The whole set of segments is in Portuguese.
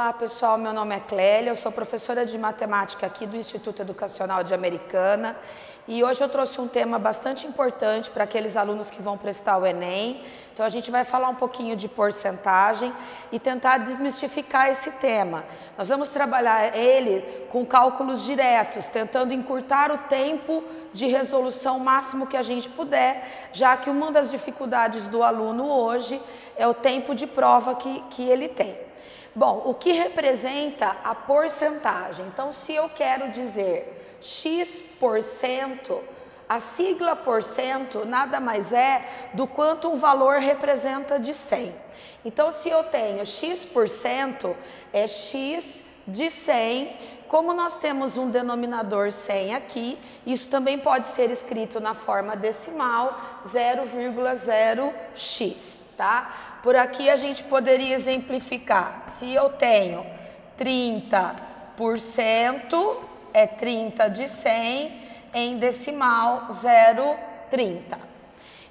Olá pessoal, meu nome é Clélia, eu sou professora de matemática aqui do Instituto Educacional de Americana e hoje eu trouxe um tema bastante importante para aqueles alunos que vão prestar o Enem. Então a gente vai falar um pouquinho de porcentagem e tentar desmistificar esse tema. Nós vamos trabalhar ele com cálculos diretos, tentando encurtar o tempo de resolução máximo que a gente puder, já que uma das dificuldades do aluno hoje é o tempo de prova que ele tem. Bom, o que representa a porcentagem? Então, se eu quero dizer X%, a sigla porcento nada mais é do quanto um valor representa de 100. Então, se eu tenho X%, é X de 100, como nós temos um denominador 100 aqui, isso também pode ser escrito na forma decimal, 0,0x, tá? Por aqui a gente poderia exemplificar, se eu tenho 30%, é 30 de 100, em decimal 0,30.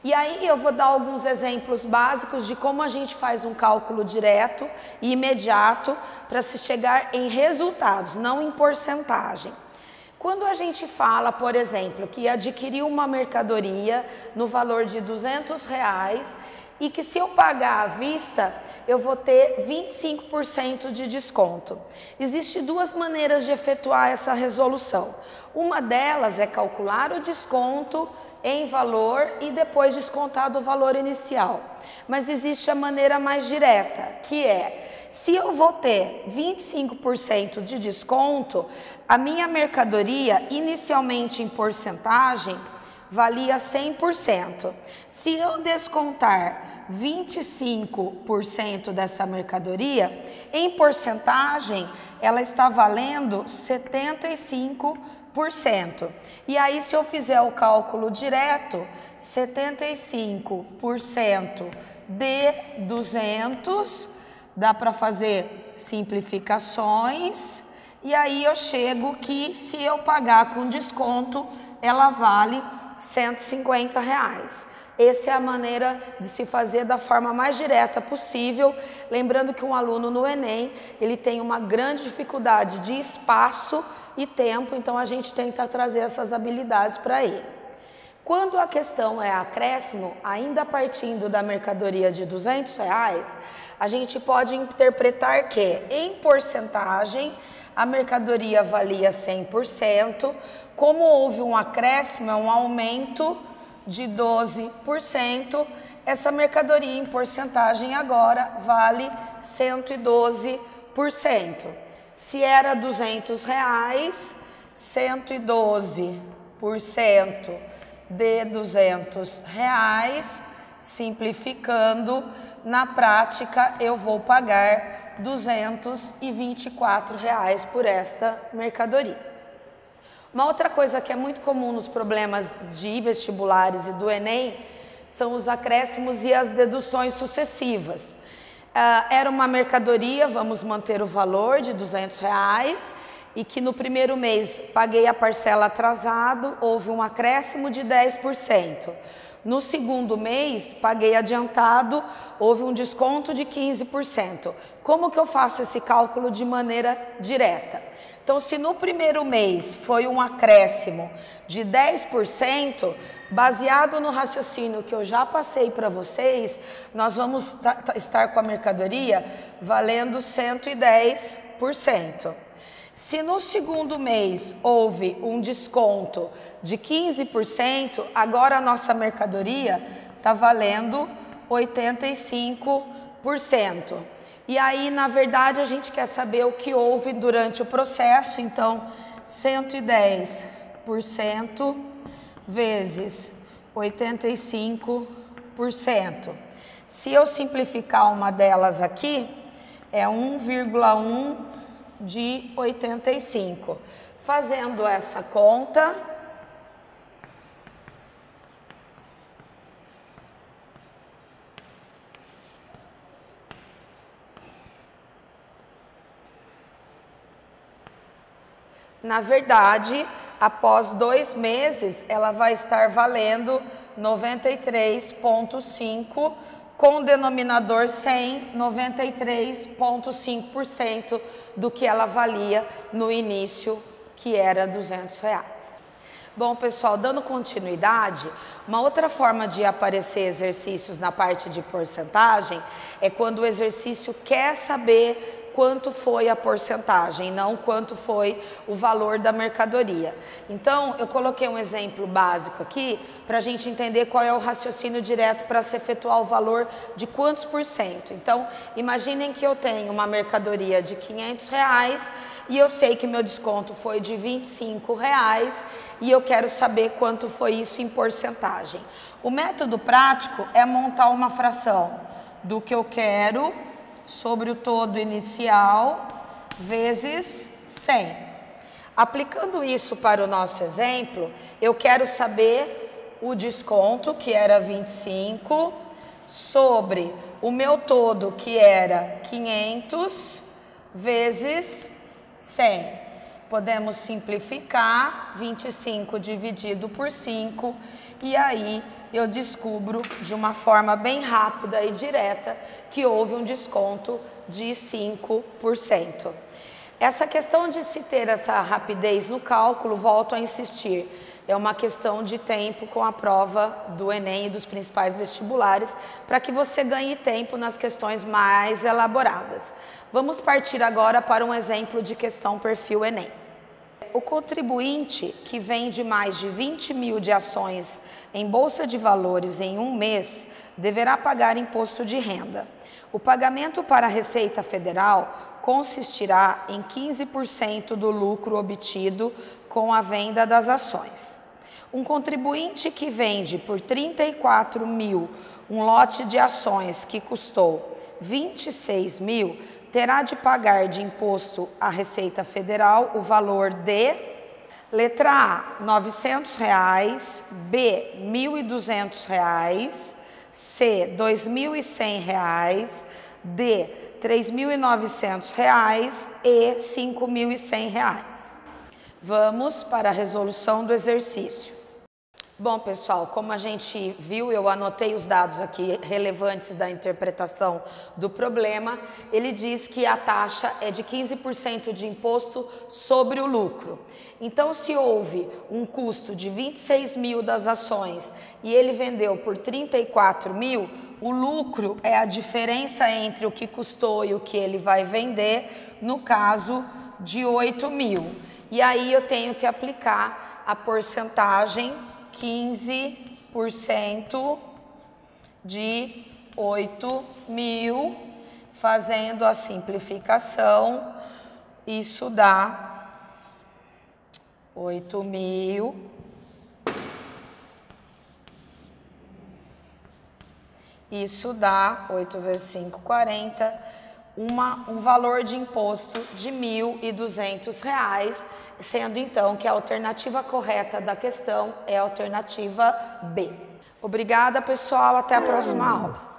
E aí eu vou dar alguns exemplos básicos de como a gente faz um cálculo direto e imediato para se chegar em resultados, não em porcentagem. Quando a gente fala, por exemplo, que adquiriu uma mercadoria no valor de R$200 e que se eu pagar à vista, eu vou ter 25% de desconto. Existem duas maneiras de efetuar essa resolução. Uma delas é calcular o desconto em valor e depois descontar do valor inicial. Mas existe a maneira mais direta, que é, se eu vou ter 25% de desconto, a minha mercadoria, inicialmente em porcentagem, valia 100%. Se eu descontar 25% dessa mercadoria, em porcentagem, ela está valendo 75%. E aí, se eu fizer o cálculo direto, 75% de 200, dá para fazer simplificações, e aí eu chego que se eu pagar com desconto, ela vale R$150. Essa é a maneira de se fazer da forma mais direta possível, lembrando que um aluno no Enem, ele tem uma grande dificuldade de espaço e tempo, então a gente tenta trazer essas habilidades para ele. Quando a questão é acréscimo, ainda partindo da mercadoria de R$200, a gente pode interpretar que, em porcentagem, a mercadoria valia 100%, como houve um acréscimo, um aumento de 12%, essa mercadoria em porcentagem agora vale 112%. Se era R$200, 112% de R$200, simplificando, na prática eu vou pagar R$224 por esta mercadoria. Uma outra coisa que é muito comum nos problemas de vestibulares e do Enem são os acréscimos e as deduções sucessivas. Era uma mercadoria, vamos manter o valor de R$200, e que no primeiro mês paguei a parcela atrasado, houve um acréscimo de 10%. No segundo mês, paguei adiantado, houve um desconto de 15%. Como que eu faço esse cálculo de maneira direta? Então, se no primeiro mês foi um acréscimo de 10%, baseado no raciocínio que eu já passei para vocês, nós vamos estar com a mercadoria valendo 110%. Se no segundo mês houve um desconto de 15%, agora a nossa mercadoria está valendo 85%. E aí, na verdade, a gente quer saber o que houve durante o processo, então 110% vezes 85%. Se eu simplificar uma delas aqui, é 1,1 de 85. Fazendo essa conta, na verdade, após 2 meses, ela vai estar valendo 93,5 com denominador 100, 93,5% do que ela valia no início, que era R$200. Bom, pessoal, dando continuidade, uma outra forma de aparecer exercícios na parte de porcentagem é quando o exercício quer saber quanto foi a porcentagem, não quanto foi o valor da mercadoria. Então, eu coloquei um exemplo básico aqui para a gente entender qual é o raciocínio direto para se efetuar o valor de quantos por cento. Então, imaginem que eu tenho uma mercadoria de R$500 e eu sei que meu desconto foi de R$25 e eu quero saber quanto foi isso em porcentagem. O método prático é montar uma fração do que eu quero sobre o todo inicial vezes 100. Aplicando isso para o nosso exemplo, eu quero saber o desconto, que era 25, sobre o meu todo, que era 500, vezes 100. Podemos simplificar 25 dividido por 5 e aí eu descubro de uma forma bem rápida e direta que houve um desconto de 5%. Essa questão de se ter essa rapidez no cálculo, volto a insistir, é uma questão de tempo com a prova do Enem e dos principais vestibulares, para que você ganhe tempo nas questões mais elaboradas. Vamos partir agora para um exemplo de questão perfil Enem. O contribuinte que vende mais de 20 mil de ações em Bolsa de Valores em um mês deverá pagar imposto de renda. O pagamento para a Receita Federal consistirá em 15% do lucro obtido com a venda das ações. Um contribuinte que vende por 34 mil um lote de ações que custou 26 mil terá de pagar de imposto à Receita Federal o valor de letra A, R$900, B, R$1.200, C, R$2.100, D, R$3.900 e R$5.100. Vamos para a resolução do exercício. Bom, pessoal, como a gente viu, eu anotei os dados aqui relevantes da interpretação do problema. Ele diz que a taxa é de 15% de imposto sobre o lucro. Então, se houve um custo de 26 mil das ações e ele vendeu por 34 mil, o lucro é a diferença entre o que custou e o que ele vai vender, no caso de 8 mil. E aí eu tenho que aplicar a porcentagem 15% de 8 mil, fazendo a simplificação, isso dá 8 mil, isso dá 8 vezes 5, 40, um valor de imposto de R$1.200, sendo então que a alternativa correta da questão é a alternativa B. Obrigada, pessoal, até a próxima aula.